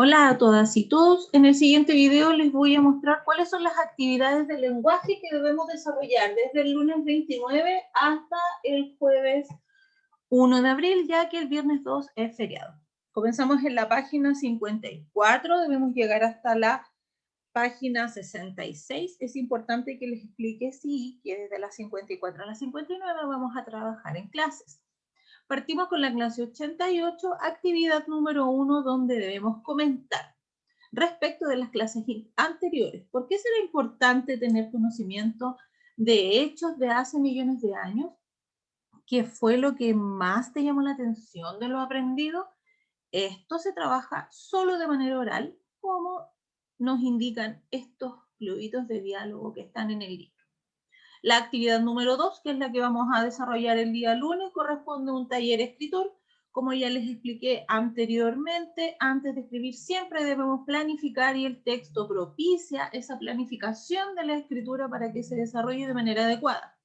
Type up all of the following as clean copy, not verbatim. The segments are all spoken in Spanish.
Hola a todas y todos. En el siguiente video les voy a mostrar cuáles son las actividades de lenguaje que debemos desarrollar desde el lunes 29 hasta el jueves 1 de abril, ya que el viernes 2 es feriado. Comenzamos en la página 54, debemos llegar hasta la página 66. Es importante que les explique, sí, que desde la 54 a la 59 vamos a trabajar en clases. Partimos con la clase 88, actividad número 1, donde debemos comentar respecto de las clases anteriores. ¿Por qué será importante tener conocimiento de hechos de hace millones de años? ¿Qué fue lo que más te llamó la atención de lo aprendido? Esto se trabaja solo de manera oral, como nos indican estos globitos de diálogo que están en el libro. La actividad número 2, que es la que vamos a desarrollar el día lunes, corresponde a un taller escritor. Como ya les expliqué anteriormente, antes de escribir siempre debemos planificar y el texto propicia esa planificación de la escritura para que se desarrolle de manera adecuada.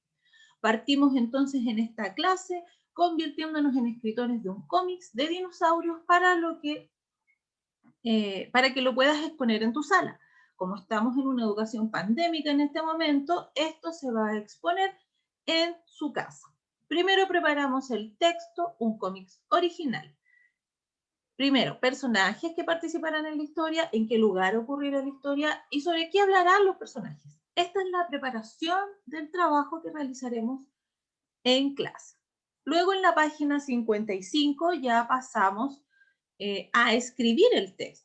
Partimos entonces en esta clase convirtiéndonos en escritores de un cómics de dinosaurios para que lo puedas exponer en tu sala. Como estamos en una educación pandémica en este momento, esto se va a exponer en su casa. Primero preparamos el texto, un cómic original. Primero, personajes que participarán en la historia, en qué lugar ocurrirá la historia y sobre qué hablarán los personajes. Esta es la preparación del trabajo que realizaremos en clase. Luego en la página 55 ya pasamos a escribir el texto.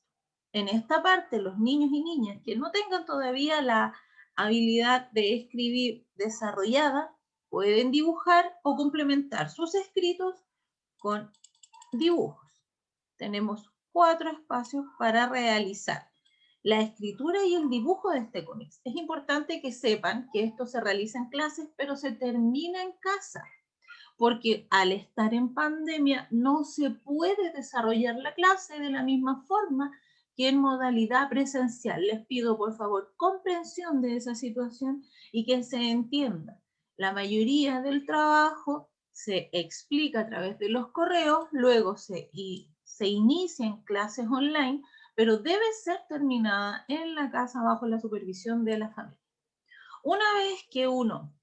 En esta parte, los niños y niñas que no tengan todavía la habilidad de escribir desarrollada, pueden dibujar o complementar sus escritos con dibujos. Tenemos 4 espacios para realizar la escritura y el dibujo de este cómic. Es importante que sepan que esto se realiza en clases, pero se termina en casa, porque al estar en pandemia no se puede desarrollar la clase de la misma forma que en modalidad presencial. Les pido por favor comprensión de esa situación y que se entienda. La mayoría del trabajo se explica a través de los correos, luego se inician clases online, pero debe ser terminada en la casa bajo la supervisión de la familia. Una vez que uno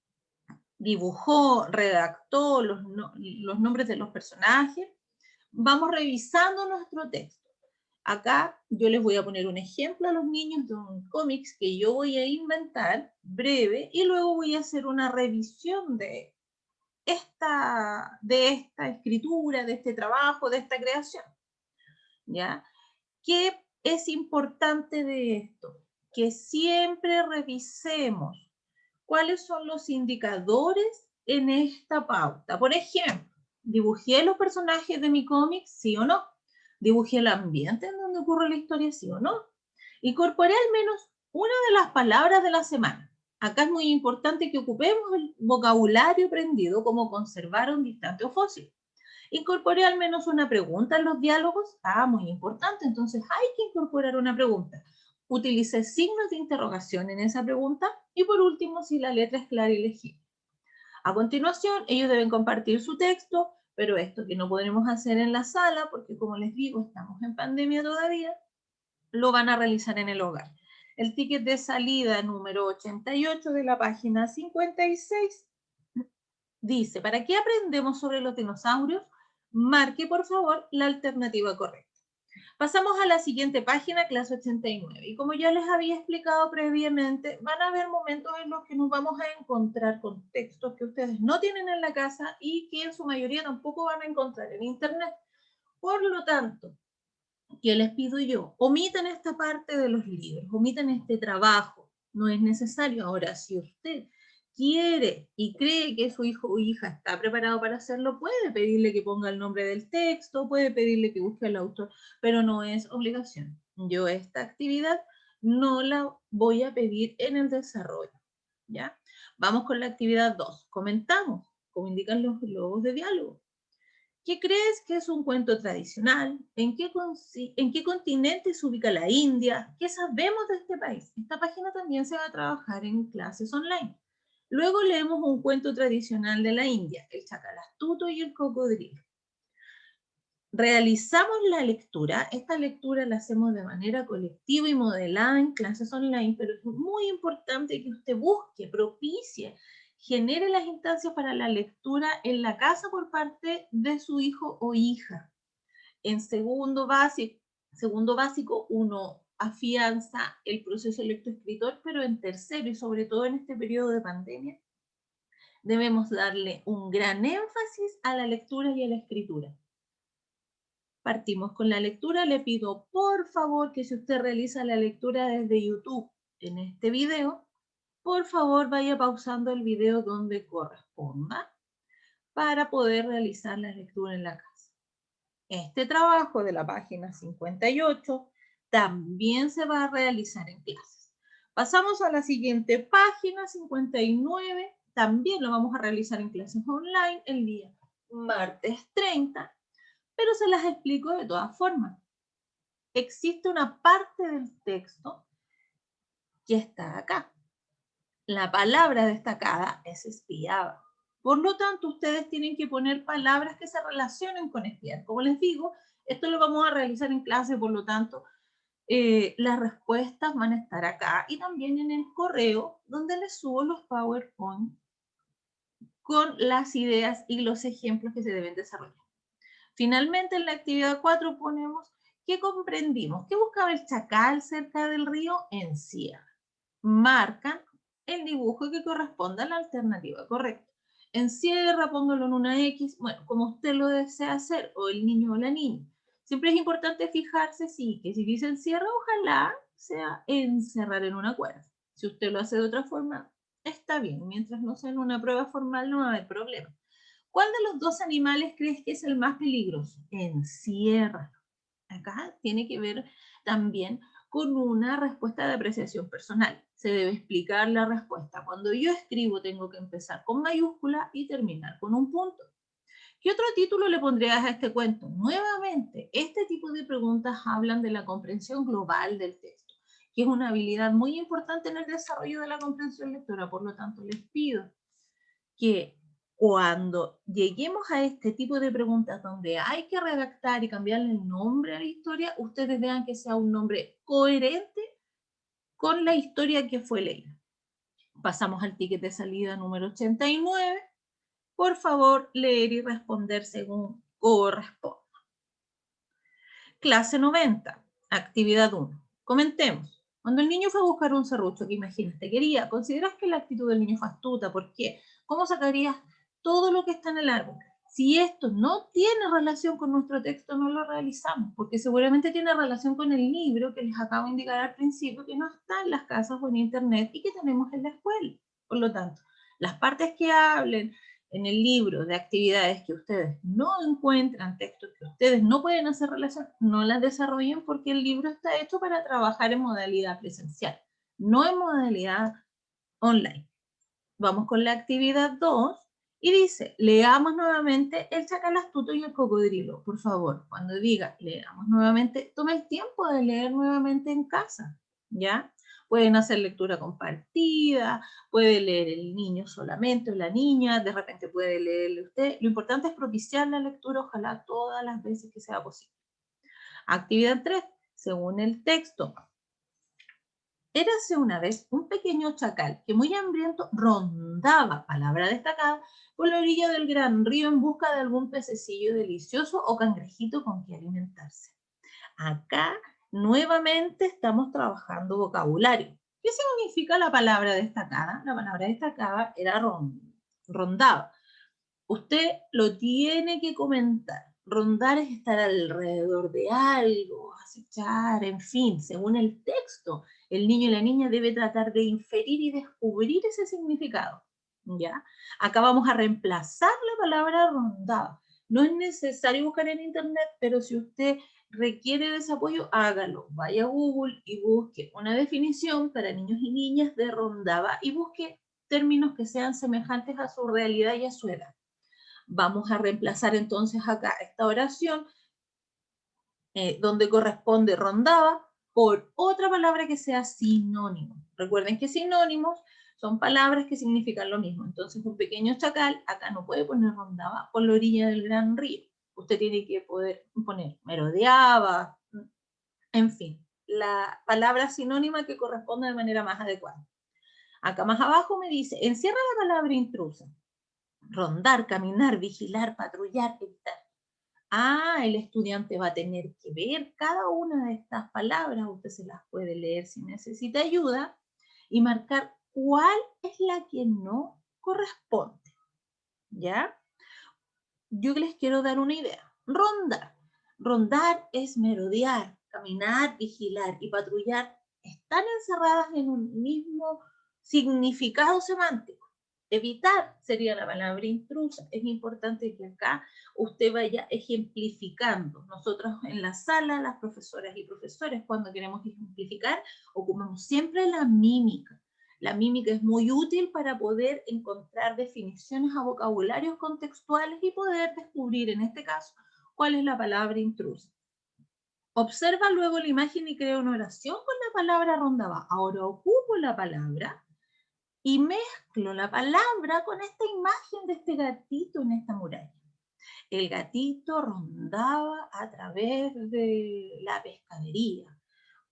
dibujó, redactó los nombres de los personajes, vamos revisando nuestro texto. Acá yo les voy a poner un ejemplo a los niños de un cómics que yo voy a inventar breve y luego voy a hacer una revisión de esta escritura, de este trabajo, de esta creación. ¿Ya? ¿Qué es importante de esto? Que siempre revisemos cuáles son los indicadores en esta pauta. Por ejemplo, ¿dibujé los personajes de mi cómic? ¿Sí o no? ¿Dibujé el ambiente en donde ocurre la historia? ¿Sí o no? Incorporé al menos una de las palabras de la semana. Acá es muy importante que ocupemos el vocabulario aprendido, como conservar un distante o fósil. Incorporé al menos una pregunta en los diálogos. Muy importante. Entonces hay que incorporar una pregunta. Utilicé signos de interrogación en esa pregunta. Y por último, si la letra es clara y legible. A continuación, ellos deben compartir su texto, pero esto que no podremos hacer en la sala, porque como les digo, estamos en pandemia todavía, lo van a realizar en el hogar. El ticket de salida número 88 de la página 56 dice, ¿para qué aprendemos sobre los dinosaurios? Marque, por favor, la alternativa correcta. Pasamos a la siguiente página, clase 89. Y como ya les había explicado previamente, van a haber momentos en los que nos vamos a encontrar con textos que ustedes no tienen en la casa y que en su mayoría tampoco van a encontrar en internet. Por lo tanto, ¿qué les pido yo? Omitan esta parte de los libros, omitan este trabajo. No es necesario. Ahora, si usted quiere y cree que su hijo o hija está preparado para hacerlo, puede pedirle que ponga el nombre del texto, puede pedirle que busque al autor, pero no es obligación. Yo esta actividad no la voy a pedir en el desarrollo, ¿ya? Vamos con la actividad 2. Comentamos, como indican los globos de diálogo. ¿Qué crees que es un cuento tradicional? ¿En qué continente se ubica la India? ¿Qué sabemos de este país? Esta página también se va a trabajar en clases online. Luego leemos un cuento tradicional de la India, el chacal astuto y el cocodrilo. realizamos la lectura. Esta lectura la hacemos de manera colectiva y modelada en clases online, pero es muy importante que usted busque, propicie, genere las instancias para la lectura en la casa por parte de su hijo o hija. En segundo básico uno afianza el proceso lectoescritor, pero en tercero y sobre todo en este periodo de pandemia, debemos darle un gran énfasis a la lectura y a la escritura. Partimos con la lectura. Le pido por favor que si usted realiza la lectura desde YouTube en este video, por favor vaya pausando el video donde corresponda para poder realizar la lectura en la casa. Este trabajo de la página 58 también se va a realizar en clases. Pasamos a la siguiente página, 59. También lo vamos a realizar en clases online el día martes 30, pero se las explico de todas formas. Existe una parte del texto que está acá. La palabra destacada es espiaba. Por lo tanto, ustedes tienen que poner palabras que se relacionen con espiar. Como les digo, esto lo vamos a realizar en clase, por lo tanto, las respuestas van a estar acá y también en el correo donde les subo los PowerPoint con las ideas y los ejemplos que se deben desarrollar. Finalmente, en la actividad 4 ponemos ¿qué comprendimos? ¿Qué buscaba el chacal cerca del río? Encierra. Marcan el dibujo que corresponda a la alternativa correcta. Encierra, póngalo en una X, bueno, como usted lo desea hacer, o el niño o la niña. Siempre es importante fijarse, sí, que si dice encierra, ojalá sea encerrar en una cuerda. Si usted lo hace de otra forma, está bien. Mientras no sea en una prueba formal, no va a haber problema. ¿Cuál de los dos animales crees que es el más peligroso? Enciérralo. Acá tiene que ver también con una respuesta de apreciación personal. Se debe explicar la respuesta. Cuando yo escribo tengo que empezar con mayúscula y terminar con un punto. ¿Qué otro título le pondrías a este cuento? Nuevamente, este tipo de preguntas hablan de la comprensión global del texto, que es una habilidad muy importante en el desarrollo de la comprensión lectora. Por lo tanto, les pido que cuando lleguemos a este tipo de preguntas donde hay que redactar y cambiarle el nombre a la historia, ustedes vean que sea un nombre coherente con la historia que fue leída. Pasamos al ticket de salida número 89. Por favor, leer y responder según corresponda. Clase 90, actividad 1. Comentemos. Cuando el niño fue a buscar un serrucho que imaginaste quería, ¿consideras que la actitud del niño fue astuta? ¿Por qué? ¿Cómo sacarías todo lo que está en el árbol? Si esto no tiene relación con nuestro texto, no lo realizamos, porque seguramente tiene relación con el libro que les acabo de indicar al principio, que no está en las casas o en internet y que tenemos en la escuela. Por lo tanto, las partes que hablen en el libro de actividades que ustedes no encuentran, textos que ustedes no pueden hacer relación, no las desarrollen porque el libro está hecho para trabajar en modalidad presencial, no en modalidad online. Vamos con la actividad 2 y dice, leamos nuevamente El chacal astuto y el cocodrilo. Por favor, cuando diga leamos nuevamente, tome el tiempo de leer nuevamente en casa, ¿ya? Pueden hacer lectura compartida, puede leer el niño solamente o la niña, de repente puede leerle usted. Lo importante es propiciar la lectura, ojalá todas las veces que sea posible. Actividad 3, según el texto. Érase una vez un pequeño chacal que muy hambriento rondaba, palabra destacada, por la orilla del gran río en busca de algún pececillo delicioso o cangrejito con que alimentarse. Acá nuevamente estamos trabajando vocabulario. ¿Qué significa la palabra destacada? La palabra destacada era rondaba. Usted lo tiene que comentar. Rondar es estar alrededor de algo, acechar, en fin, según el texto, el niño y la niña debe tratar de inferir y descubrir ese significado. ¿Ya? Acá vamos a reemplazar la palabra rondaba. No es necesario buscar en internet, pero si usted requiere de ese apoyo, hágalo. Vaya a Google y busque una definición para niños y niñas de rondaba y busque términos que sean semejantes a su realidad y a su edad. Vamos a reemplazar entonces acá esta oración donde corresponde rondaba por otra palabra que sea sinónimo. Recuerden que sinónimos son palabras que significan lo mismo. Entonces un pequeño chacal acá no puede poner rondaba por la orilla del gran río. Usted tiene que poder poner merodeaba, en fin, la palabra sinónima que corresponde de manera más adecuada. Acá más abajo me dice, encierra la palabra intrusa. Rondar, caminar, vigilar, patrullar, evitar. Ah, el estudiante va a tener que ver cada una de estas palabras, usted se las puede leer si necesita ayuda, y marcar cuál es la que no corresponde. ¿Ya? Yo les quiero dar una idea. Rondar. Rondar es merodear, caminar, vigilar y patrullar. Están encerradas en un mismo significado semántico. Evitar sería la palabra intrusa. Es importante que acá usted vaya ejemplificando. Nosotros en la sala, las profesoras y profesores, cuando queremos ejemplificar, ocupamos siempre la mímica. La mímica es muy útil para poder encontrar definiciones a vocabularios contextuales y poder descubrir, en este caso, cuál es la palabra intrusa. Observa luego la imagen y crea una oración con la palabra rondaba. Ahora ocupo la palabra y mezclo la palabra con esta imagen de este gatito en esta muralla. El gatito rondaba a través de la pescadería,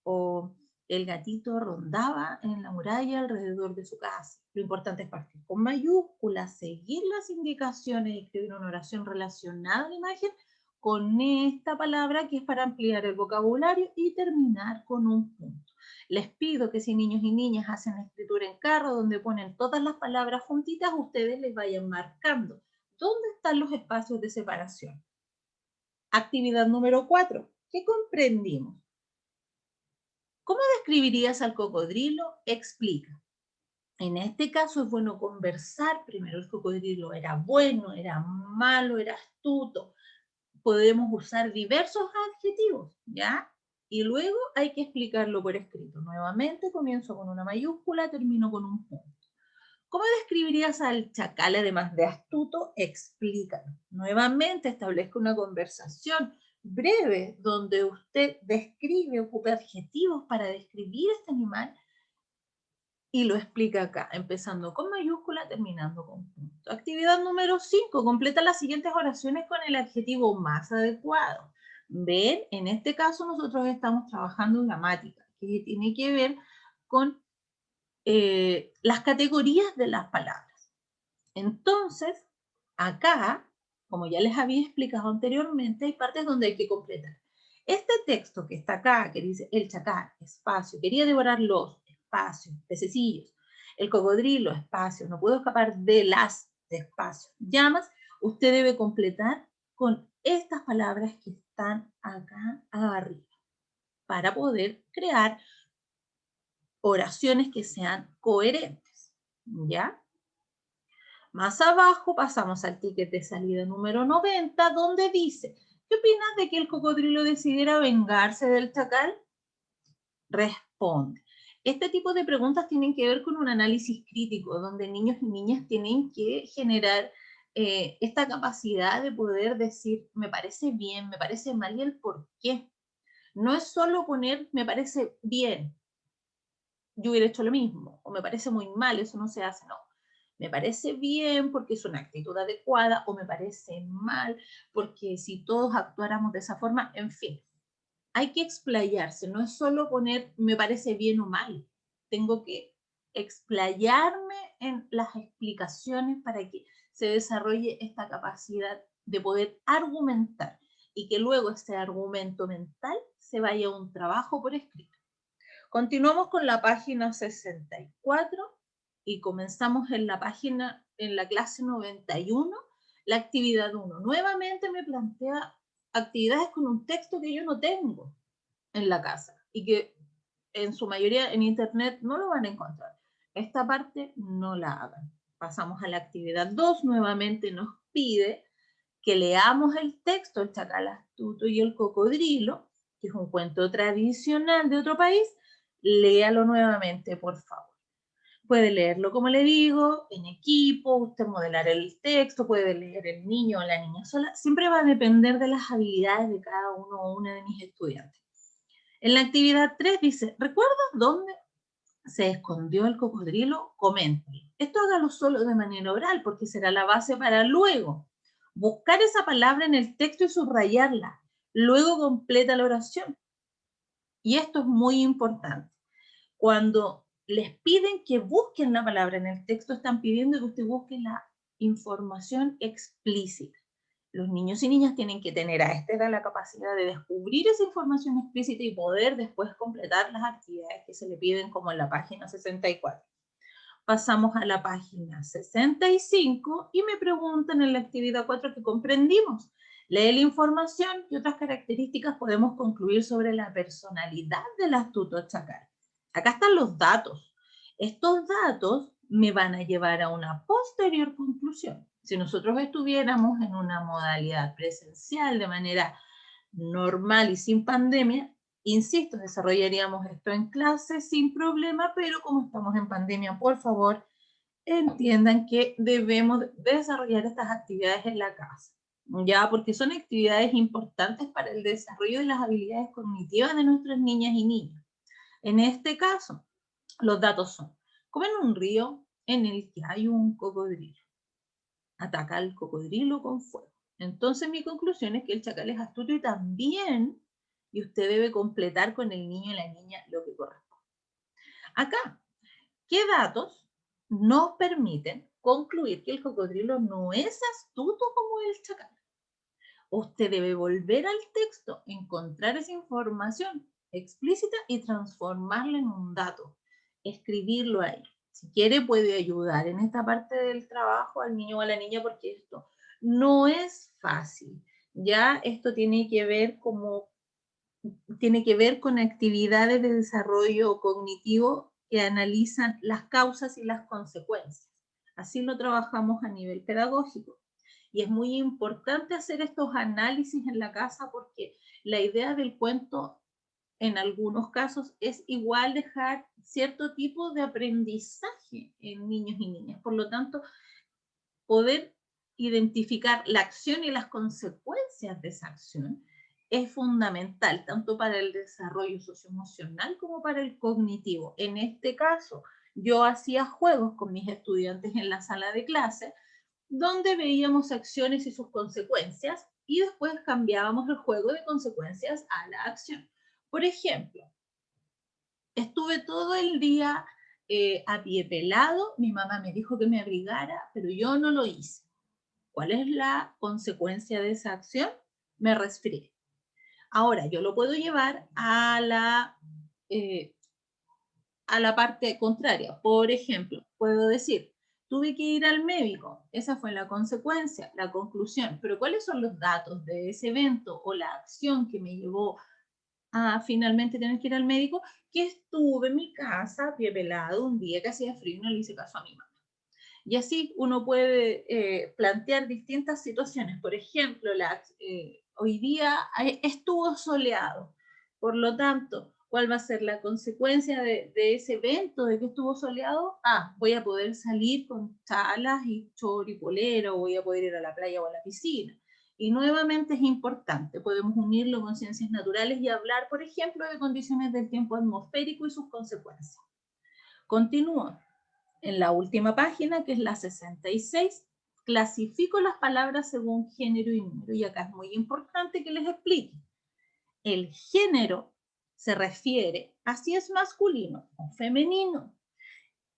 o el gatito rondaba en la muralla alrededor de su casa. Lo importante es partir con mayúsculas, seguir las indicaciones y escribir una oración relacionada a la imagen con esta palabra que es para ampliar el vocabulario y terminar con un punto. Les pido que si niños y niñas hacen escritura en carro donde ponen todas las palabras juntitas, ustedes les vayan marcando dónde están los espacios de separación. Actividad número 4. ¿Qué comprendimos? ¿Cómo describirías al cocodrilo? Explica. En este caso es bueno conversar. Primero, el cocodrilo era bueno, era malo, era astuto. Podemos usar diversos adjetivos, ¿ya? Y luego hay que explicarlo por escrito. Nuevamente comienzo con una mayúscula, termino con un punto. ¿Cómo describirías al chacal además de astuto? Explícalo. Nuevamente establezca una conversación breve donde usted describe, ocupe adjetivos para describir este animal y lo explica acá, empezando con mayúscula, terminando con punto. Actividad número 5, completa las siguientes oraciones con el adjetivo más adecuado. Ven, en este caso nosotros estamos trabajando en gramática, que tiene que ver con las categorías de las palabras. Entonces, acá, como ya les había explicado anteriormente, hay partes donde hay que completar. Este texto que está acá, que dice el chacal, espacio, quería devorar los, espacio, pececillos, el cocodrilo, espacio, no puedo escapar de las, de espacio, llamas, usted debe completar con estas palabras que están acá arriba para poder crear oraciones que sean coherentes, ¿ya? Más abajo pasamos al ticket de salida número 90, donde dice, ¿qué opinas de que el cocodrilo decidiera vengarse del chacal? Responde. Este tipo de preguntas tienen que ver con un análisis crítico, donde niños y niñas tienen que generar esta capacidad de poder decir, me parece bien, me parece mal y el por qué. No es solo poner, me parece bien, yo hubiera hecho lo mismo, o me parece muy mal, eso no se hace, no. Me parece bien porque es una actitud adecuada, o me parece mal porque si todos actuáramos de esa forma, en fin. Hay que explayarse, no es solo poner me parece bien o mal. Tengo que explayarme en las explicaciones para que se desarrolle esta capacidad de poder argumentar y que luego este argumento mental se vaya a un trabajo por escrito. Continuamos con la página 64 y comenzamos en la página, en la clase 91, la actividad 1. Nuevamente me plantea actividades con un texto que yo no tengo en la casa y que en su mayoría en internet no lo van a encontrar. Esta parte no la hagan. Pasamos a la actividad 2. Nuevamente nos pide que leamos el texto El chacal astuto y el cocodrilo, que es un cuento tradicional de otro país. Léalo nuevamente, por favor. Puede leerlo, como le digo, en equipo, usted modelar el texto, puede leer el niño o la niña sola. Siempre va a depender de las habilidades de cada uno o una de mis estudiantes. En la actividad 3 dice, ¿recuerdas dónde se escondió el cocodrilo? Coméntalo. Esto hágalo solo de manera oral porque será la base para luego Buscar esa palabra en el texto y subrayarla. Luego completa la oración. Y esto es muy importante. Cuando les piden que busquen la palabra en el texto, están pidiendo que usted busque la información explícita. Los niños y niñas tienen que tener a esta edad la capacidad de descubrir esa información explícita y poder después completar las actividades que se le piden, como en la página 64. Pasamos a la página 65 y me preguntan en la actividad 4 que comprendimos. Lee la información y otras características podemos concluir sobre la personalidad del astuto chacal. Acá están los datos. Estos datos me van a llevar a una posterior conclusión. Si nosotros estuviéramos en una modalidad presencial de manera normal y sin pandemia, insisto, desarrollaríamos esto en clase sin problema, pero como estamos en pandemia, por favor, entiendan que debemos desarrollar estas actividades en la casa, ya, porque son actividades importantes para el desarrollo de las habilidades cognitivas de nuestras niñas y niños. En este caso, los datos son, como en un río en el que hay un cocodrilo, ataca al cocodrilo con fuego. Entonces mi conclusión es que el chacal es astuto y también, y usted debe completar con el niño y la niña lo que corresponde. Acá, ¿qué datos nos permiten concluir que el cocodrilo no es astuto como el chacal? Usted debe volver al texto, encontrar esa información explícita y transformarla en un dato, escribirlo ahí. Si quiere puede ayudar en esta parte del trabajo al niño o a la niña, porque esto no es fácil. Ya esto tiene que ver con actividades de desarrollo cognitivo que analizan las causas y las consecuencias. Así lo trabajamos a nivel pedagógico. Y es muy importante hacer estos análisis en la casa, porque la idea del cuento en algunos casos es igual dejar cierto tipo de aprendizaje en niños y niñas. Por lo tanto, poder identificar la acción y las consecuencias de esa acción es fundamental, tanto para el desarrollo socioemocional como para el cognitivo. En este caso, yo hacía juegos con mis estudiantes en la sala de clase, donde veíamos acciones y sus consecuencias, y después cambiábamos el juego de consecuencias a la acción. Por ejemplo, estuve todo el día a pie pelado, mi mamá me dijo que me abrigara, pero yo no lo hice. ¿Cuál es la consecuencia de esa acción? Me resfrié. Ahora, yo lo puedo llevar a la parte contraria. Por ejemplo, puedo decir, tuve que ir al médico. Esa fue la consecuencia, la conclusión. Pero ¿cuáles son los datos de ese evento o la acción que me llevó a finalmente tener que ir al médico? Que estuve en mi casa, pie pelado, un día que hacía frío y no le hice caso a mi mamá. Y así uno puede plantear distintas situaciones. Por ejemplo, hoy día estuvo soleado. Por lo tanto, ¿cuál va a ser la consecuencia de ese evento de que estuvo soleado? Voy a poder salir con chalas y chor y polero, voy a poder ir a la playa o a la piscina. Y nuevamente es importante, podemos unirlo con ciencias naturales y hablar, por ejemplo, de condiciones del tiempo atmosférico y sus consecuencias. Continúo. En la última página, que es la 66, clasifico las palabras según género y número. Y acá es muy importante que les explique. El género se refiere a si es masculino o femenino.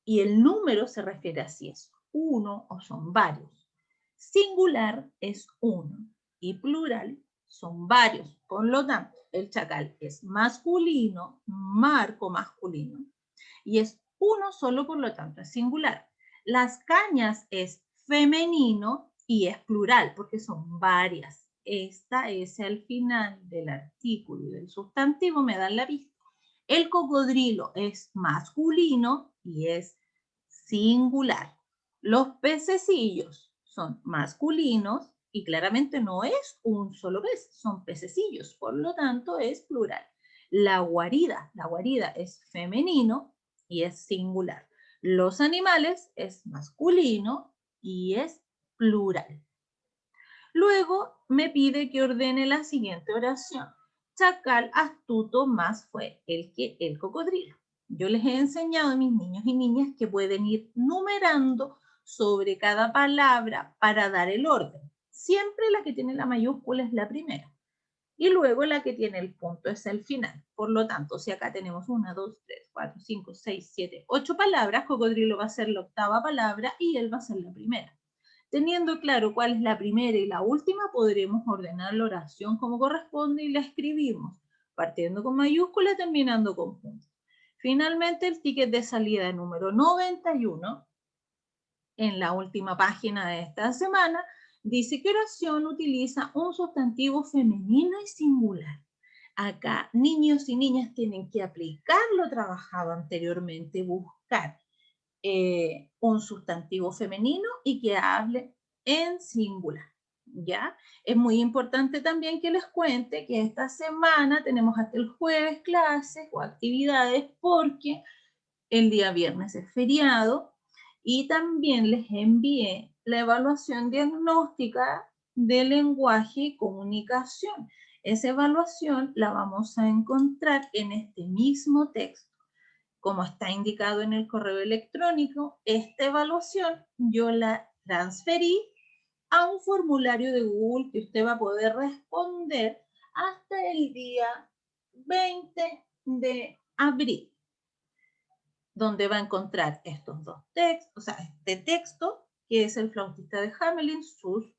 Y el número se refiere a si es uno o son varios. Singular es uno y plural son varios. Por lo tanto, el chacal es masculino, marco masculino, y es uno solo, por lo tanto es singular. Las cañas es femenino y es plural porque son varias. Esta es al final del artículo y del sustantivo, me dan la pista. El cocodrilo es masculino y es singular. Los pececillos son masculinos y claramente no es un solo pez, son pececillos, por lo tanto es plural. La guarida es femenino y es singular. Los animales es masculino y es plural. Luego me pide que ordene la siguiente oración. Chacal astuto más fue el que el cocodrilo. Yo les he enseñado a mis niños y niñas que pueden ir numerando sobre cada palabra para dar el orden. siempre la que tiene la mayúscula es la primera. Y luego la que tiene el punto es el final. Por lo tanto, si acá tenemos 1, 2, 3, 4, 5, 6, 7, 8 palabras, cocodrilo va a ser la octava palabra y él va a ser la primera. Teniendo claro cuál es la primera y la última, podremos ordenar la oración como corresponde y la escribimos, partiendo con mayúscula, terminando con punto. Finalmente, el ticket de salida número 91, en la última página de esta semana, dice que oración utiliza un sustantivo femenino y singular. Acá niños y niñas tienen que aplicar lo trabajado anteriormente, buscar un sustantivo femenino y que hable en singular. ¿Ya? Es muy importante también que les cuente que esta semana tenemos hasta el jueves clases o actividades porque el día viernes es feriado y también les envié la evaluación diagnóstica de lenguaje y comunicación. Esa evaluación la vamos a encontrar en este mismo texto. Como está indicado en el correo electrónico, esta evaluación yo la transferí a un formulario de Google que usted va a poder responder hasta el día 20 de abril, donde va a encontrar estos dos textos, o sea, este texto, que es el flautista de Hamelin, sus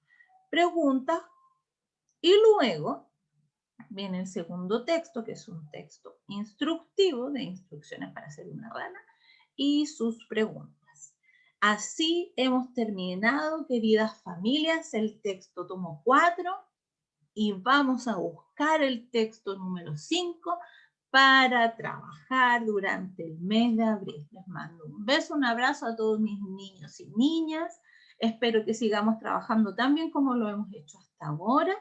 preguntas, y luego viene el segundo texto, que es un texto instructivo, de instrucciones para hacer una rana, y sus preguntas. Así hemos terminado, queridas familias, el texto tomo 4 y vamos a buscar el texto número 5 para trabajar durante el mes de abril. Les mando un beso, un abrazo a todos mis niños y niñas. Espero que sigamos trabajando tan bien como lo hemos hecho hasta ahora.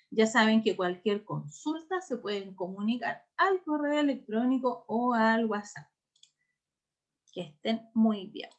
Ya saben que cualquier consulta se pueden comunicar al correo electrónico o al WhatsApp. Que estén muy bien.